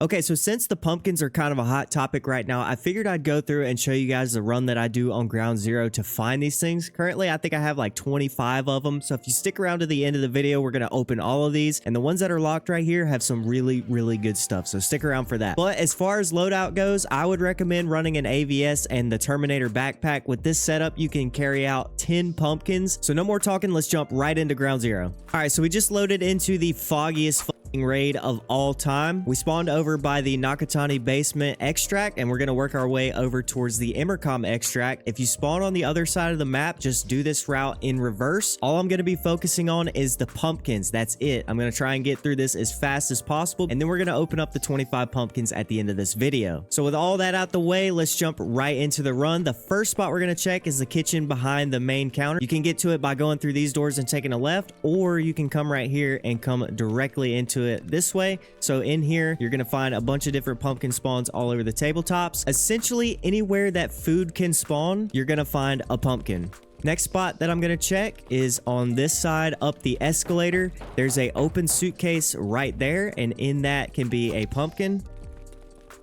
Okay, so since the pumpkins are kind of a hot topic right now, I figured I'd go through and show you guys the run that I do on Ground Zero to find these things. Currently, I think I have like 25 of them. So if you stick around to the end of the video, we're going to open all of these. And the ones that are locked right here have some really, really good stuff. So stick around for that. But as far as loadout goes, I would recommend running an AVS and the Terminator backpack. With this setup, you can carry out 10 pumpkins. So no more talking. Let's jump right into Ground Zero. All right, so we just loaded into the foggiest raid of all time. We spawned over by the Nakatani basement extract, and we're going to work our way over towards the Emercom extract. If you spawn on the other side of the map, just do this route in reverse. All I'm going to be focusing on is the pumpkins. That's it. I'm going to try and get through this as fast as possible, and then we're going to open up the 25 pumpkins at the end of this video. So with all that out the way, let's jump right into the run. The first spot we're going to check is the kitchen behind the main counter. You can get to it by going through these doors and taking a left, or you can come right here and come directly into it this way. So in here, you're going to find a bunch of different pumpkin spawns all over the tabletops. Essentially, anywhere that food can spawn, you're going to find a pumpkin. Next spot that I'm going to check is on this side up the escalator. There's a open suitcase right there, and in that can be a pumpkin.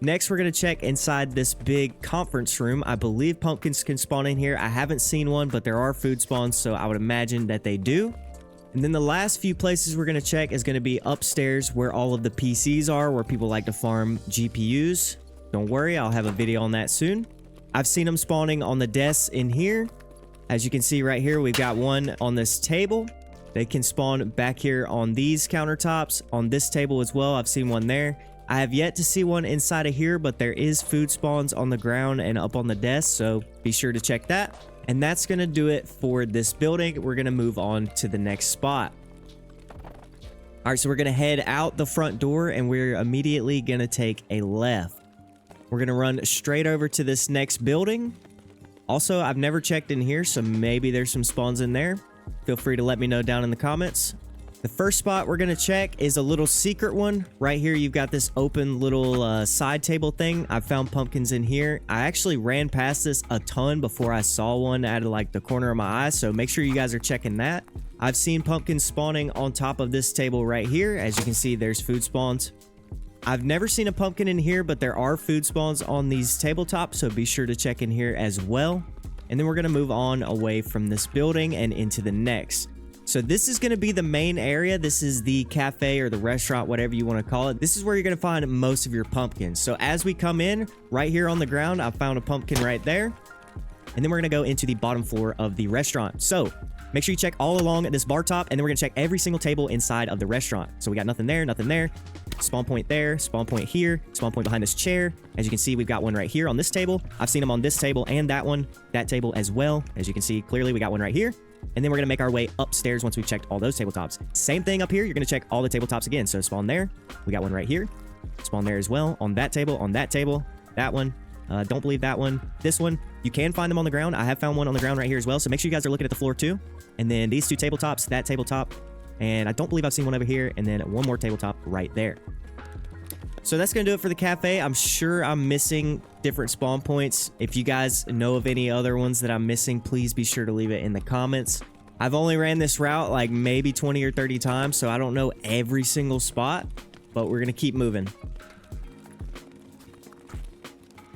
Next, we're going to check inside this big conference room. I believe pumpkins can spawn in here. I haven't seen one, but there are food spawns, so I would imagine that they do. And then the last few places we're going to check is going to be upstairs where all of the PCs are, where people like to farm GPUs. Don't worry, I'll have a video on that soon. I've seen them spawning on the desks in here. As you can see right here, we've got one on this table. They can spawn back here on these countertops, on this table as well. I've seen one there. I have yet to see one inside of here, but there is food spawns on the ground and up on the desk, so be sure to check that. And that's going to do it for this building. We're going to move on to the next spot. All right, so we're going to head out the front door, and we're immediately going to take a left. We're going to run straight over to this next building. Also, I've never checked in here, so maybe there's some spawns in there. Feel free to let me know down in the comments. The first spot we're going to check is a little secret one. Right here, you've got this open little side table thing. I found pumpkins in here. I actually ran past this a ton before I saw one out of like the corner of my eye, so make sure you guys are checking that. I've seen pumpkins spawning on top of this table right here. As you can see, there's food spawns. I've never seen a pumpkin in here, but there are food spawns on these tabletops, so be sure to check in here as well. And then we're going to move on away from this building and into the next. So this is going to be the main area. This is the cafe or the restaurant, whatever you want to call it. This is where you're going to find most of your pumpkins. So as we come in, right here on the ground, I found a pumpkin right there. And then we're going to go into the bottom floor of the restaurant. So make sure you check all along this bar top, and then we're going to check every single table inside of the restaurant. So we got nothing there, nothing there. Spawn point there, spawn point here, spawn point behind this chair. As you can see, we've got one right here on this table. I've seen them on this table and that one, that table as well. As you can see, clearly we got one right here. And then we're going to make our way upstairs once we've checked all those tabletops. Same thing up here. You're going to check all the tabletops again. So spawn there. We got one right here. Spawn there as well. On that table, that one. Don't believe that one. This one. You can find them on the ground. I have found one on the ground right here as well. So make sure you guys are looking at the floor too. And then these two tabletops, that tabletop. And I don't believe I've seen one over here. And then one more tabletop right there. So that's going to do it for the cafe. I'm sure I'm missing different spawn points. If you guys know of any other ones that I'm missing, please be sure to leave it in the comments. I've only ran this route like maybe 20 or 30 times, so I don't know every single spot, but we're going to keep moving.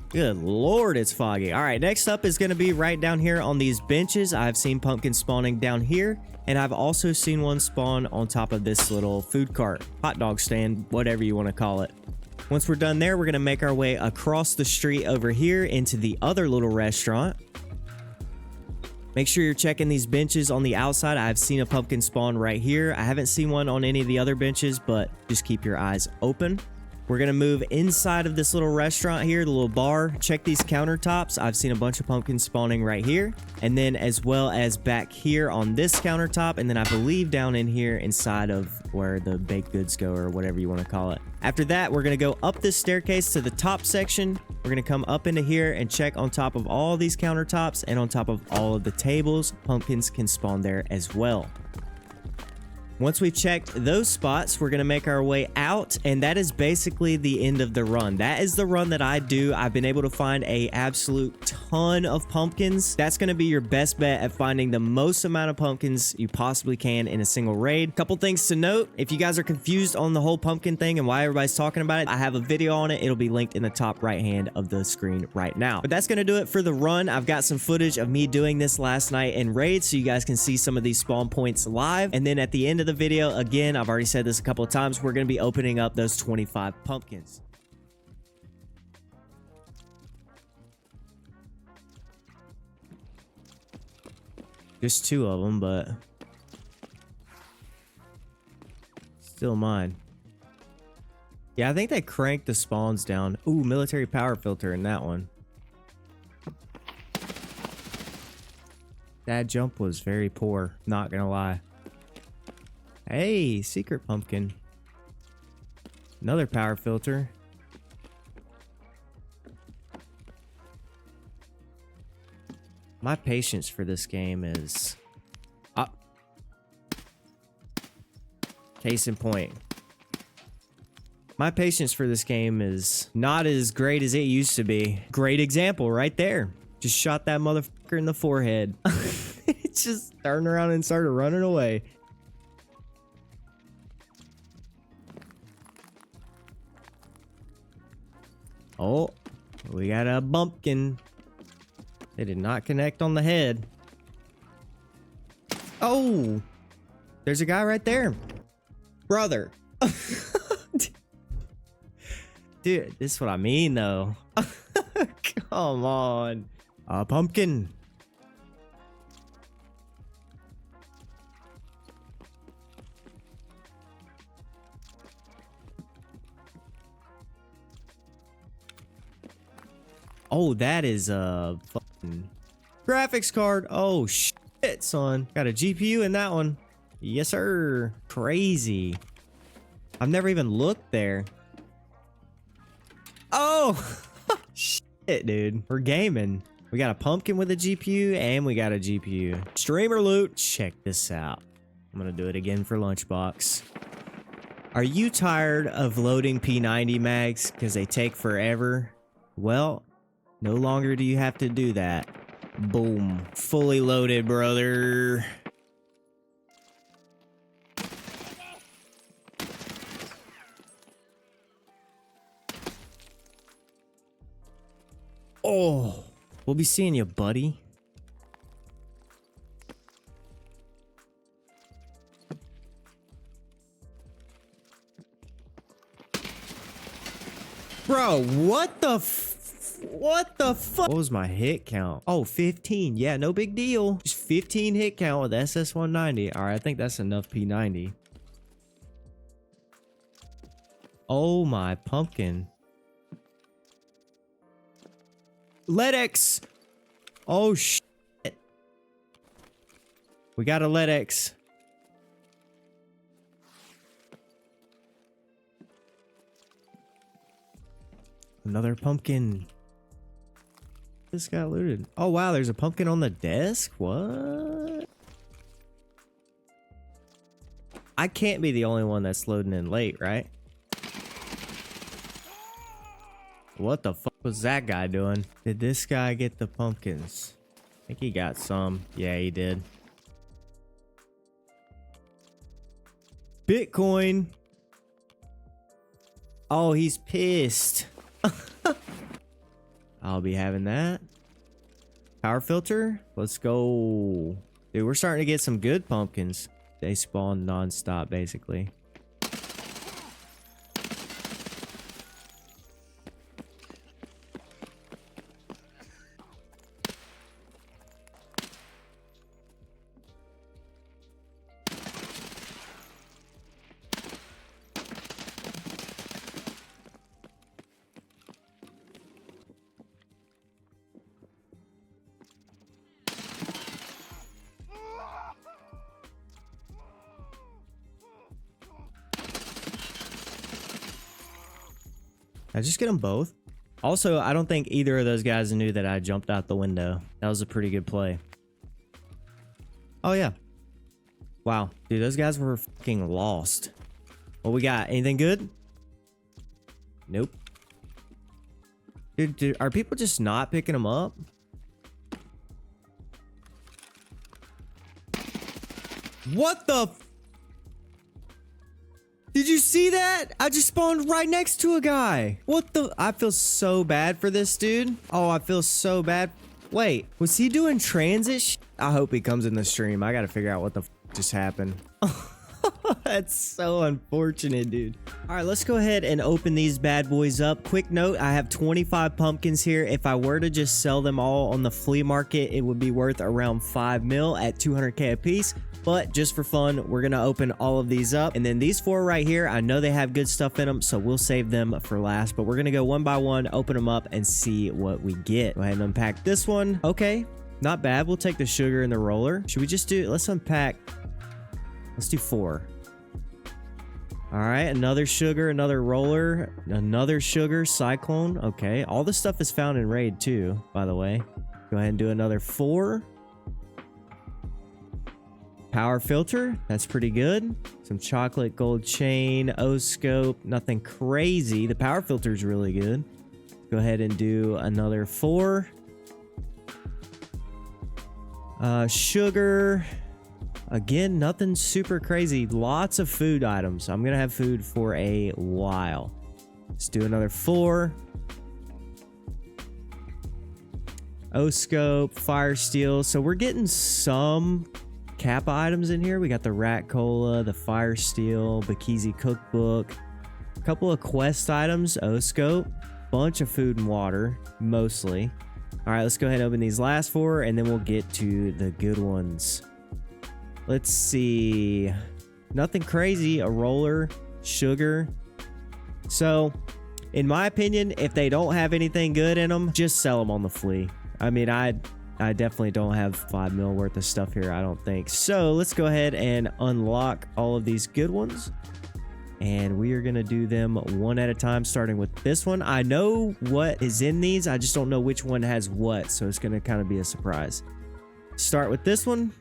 Good Lord, it's foggy. All right, next up is going to be right down here on these benches. I've seen pumpkins spawning down here, and I've also seen one spawn on top of this little food cart, hot dog stand, whatever you want to call it. Once we're done there, we're going to make our way across the street over here into the other little restaurant. Make sure you're checking these benches on the outside. I've seen a pumpkin spawn right here. I haven't seen one on any of the other benches, but just keep your eyes open. We're going to move inside of this little restaurant here, the little bar. Check these countertops. I've seen a bunch of pumpkins spawning right here. And then as well as back here on this countertop. And then I believe down in here inside of where the baked goods go or whatever you want to call it. After that, we're going to go up this staircase to the top section. We're going to come up into here and check on top of all these countertops and on top of all of the tables. Pumpkins can spawn there as well. Once we've checked those spots, we're going to make our way out, and that is basically the end of the run. That is the run that I do. I've been able to find a absolute ton of pumpkins. That's going to be your best bet at finding the most amount of pumpkins you possibly can in a single raid. Couple things to note, if you guys are confused on the whole pumpkin thing and why everybody's talking about it, I have a video on it. It'll be linked in the top right hand of the screen right now. But that's going to do it for the run. I've got some footage of me doing this last night in raid so you guys can see some of these spawn points live. And then at the end of the video, again, I've already said this a couple of times, we're going to be opening up those 25 pumpkins. Just 2 of them, but still mine. Yeah, I think they cranked the spawns down. Ooh, military power filter in that one. That jump was very poor, not gonna lie. Hey, secret pumpkin. Another power filter. My patience for this game is up. Case in point. My patience for this game is not as great as it used to be. Great example right there. Just shot that motherfucker in the forehead. It just turned around and started running away. Oh, we got a bumpkin. They did not connect on the head. Oh, there's a guy right there. Brother. Dude, this is what I mean, though. Come on. A pumpkin. Oh, that is a fucking graphics card. Oh, shit, son. Got a GPU in that one. Yes, sir. Crazy. I've never even looked there. Oh, shit, dude. We're gaming. We got a pumpkin with a GPU and we got a GPU. Streamer loot. Check this out. I'm going to do it again for Lunchbox. Are you tired of loading P90 mags because they take forever? Well, no longer do you have to do that. Boom. Fully loaded, brother. Oh, we'll be seeing you, buddy. Bro, what the fuck? What was my hit count? Oh, 15. Yeah, no big deal. Just 15 hit count with SS190. All right, I think that's enough P90. Oh, my pumpkin. LEDX. Oh, shit. We got a LEDX. Another pumpkin. This got looted. Oh, wow. There's a pumpkin on the desk. What? I can't be the only one that's loading in late, right? What the fuck was that guy doing? Did this guy get the pumpkins? I think he got some. Yeah, he did. Bitcoin. Oh, he's pissed. I'll be having that. Power filter. Let's go. Dude, we're starting to get some good pumpkins. They spawn non-stop, basically. I just get them both. Also, I don't think either of those guys knew that I jumped out the window. That was a pretty good play. Oh, yeah. Wow, dude, those guys were fucking lost. What we got? Anything good? Nope. Dude, are people just not picking them up? What the? Did you see that? I just spawned right next to a guy. What the? I feel so bad for this dude. Oh, I feel so bad. Wait, was he doing transit? I hope he comes in the stream. I gotta figure out what the just happened. That's so unfortunate, dude. All right, let's go ahead and open these bad boys up. Quick note, I have 25 pumpkins here. If I were to just sell them all on the flea market, it would be worth around 5 mil at 200k a piece. But just for fun, we're gonna open all of these up. And then these 4 right here, I know they have good stuff in them, so we'll save them for last. But we're gonna go one by one, open them up, and see what we get. Go ahead and unpack this one. Okay, not bad. We'll take the sugar and the roller. Should we just do, let's unpack, let's do 4. All right, another sugar, another roller, another sugar, cyclone. Okay, all this stuff is found in raid too, by the way. Go ahead and do another 4. Power filter, that's pretty good. Some chocolate gold chain, O-scope, nothing crazy. The power filter is really good. Go ahead and do another 4. Sugar. Again, nothing super crazy. Lots of food items. I'm gonna have food for a while. Let's do another 4. O-scope, fire steel. So we're getting some Kappa items in here. We got the rat cola, the fire steel, Bakizi cookbook, a couple of quest items, O-scope, bunch of food and water, mostly. All right, let's go ahead and open these last 4, and then we'll get to the good ones. Let's see. Nothing crazy. A roller, sugar. So, in my opinion, if they don't have anything good in them, just sell them on the flea. I mean, I definitely don't have 5 mil worth of stuff here, I don't think. So, let's go ahead and unlock all of these good ones. And we are going to do them one at a time, starting with this one. I know what is in these. I just don't know which one has what. So, it's going to kind of be a surprise. Start with this one.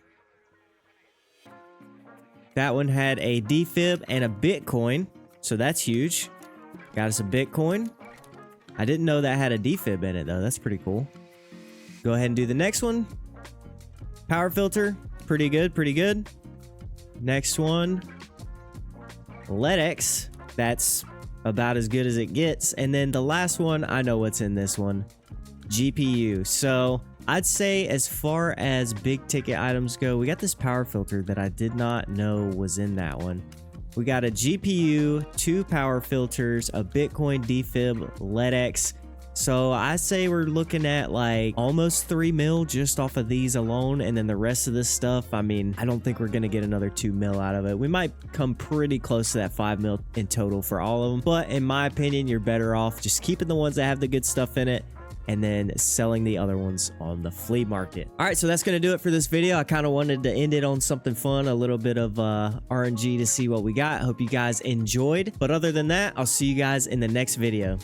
That one had a defib and a Bitcoin, so that's huge. Got us a Bitcoin. I didn't know that had a defib in it, though. That's pretty cool. Go ahead and do the next one. Power filter. Pretty good, pretty good. Next one. LEDX. That's about as good as it gets. And then the last one, I know what's in this one. GPU. So I'd say as far as big ticket items go, we got this power filter that I did not know was in that one. We got a GPU, 2 power filters, a Bitcoin defib, LEDX. So I say we're looking at like almost 3 mil just off of these alone. And then the rest of this stuff, I mean, I don't think we're going to get another 2 mil out of it. We might come pretty close to that 5 mil in total for all of them. But in my opinion, you're better off just keeping the ones that have the good stuff in it and then selling the other ones on the flea market. All right, so that's gonna do it for this video. I kind of wanted to end it on something fun, a little bit of RNG to see what we got. Hope you guys enjoyed. But other than that, I'll see you guys in the next video.